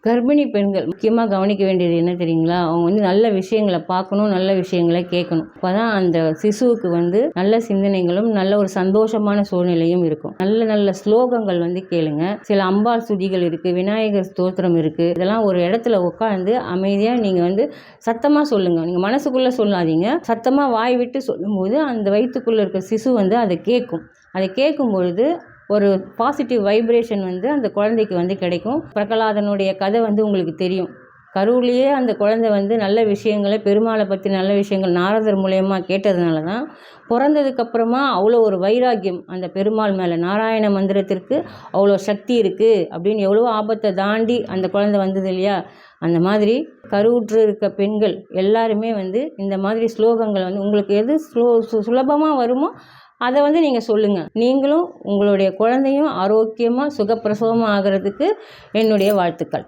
கர்ப்பிணி பெண்கள் முக்கியமாக கவனிக்க வேண்டியது என்ன தெரியுங்களா? அவங்க வந்து நல்ல விஷயங்களை பார்க்கணும், நல்ல விஷயங்களை கேட்கணும். அப்போ தான் அந்த சிசுவுக்கு வந்து நல்ல சிந்தனைகளும் நல்ல ஒரு சந்தோஷமான சூழ்நிலையும் இருக்கும். நல்ல நல்ல ஸ்லோகங்கள் வந்து கேளுங்க. சில அம்பாள் சுதிகள் இருக்குது, விநாயகர் ஸ்தோத்திரம் இருக்குது. இதெல்லாம் ஒரு இடத்துல உட்காந்து அமைதியாக நீங்கள் வந்து சத்தமாக சொல்லுங்கள். நீங்கள் மனசுக்குள்ளே சொல்லாதீங்க, சத்தமாக வாய் விட்டு சொல்லும்போது அந்த வயிற்றுக்குள்ளே இருக்க சிசு வந்து அதை கேட்கும். அதை கேட்கும் பொழுது ஒரு பாசிட்டிவ் வைப்ரேஷன் வந்து அந்த குழந்தைக்கு வந்து கிடைக்கும். பிரகலாதனுடைய கதை வந்து உங்களுக்கு தெரியும். கருவிலேயே அந்த குழந்தை வந்து நல்ல விஷயங்களை, பெருமாளை பற்றி நல்ல விஷயங்கள் நாரதர் மூலயமா கேட்டதுனால தான் பிறந்ததுக்கப்புறமா அவ்வளோ ஒரு வைராக்கியம் அந்த பெருமாள் மேலே. நாராயண மந்திரத்திற்கு அவ்வளோ சக்தி இருக்குது அப்படின்னு எவ்வளோ ஆபத்தை தாண்டி அந்த குழந்தை வந்தது இல்லையா? அந்த மாதிரி கருவுற்று இருக்க பெண்கள் எல்லாருமே வந்து இந்த மாதிரி ஸ்லோகங்கள் வந்து உங்களுக்கு எது சுலபமாக வருமோ அதை வந்து நீங்கள் சொல்லுங்கள். நீங்களும் உங்களுடைய குழந்தையும் ஆரோக்கியமாக சுகப்பிரசவமாக ஆகிறதுக்கு என்னுடைய வாழ்த்துக்கள்.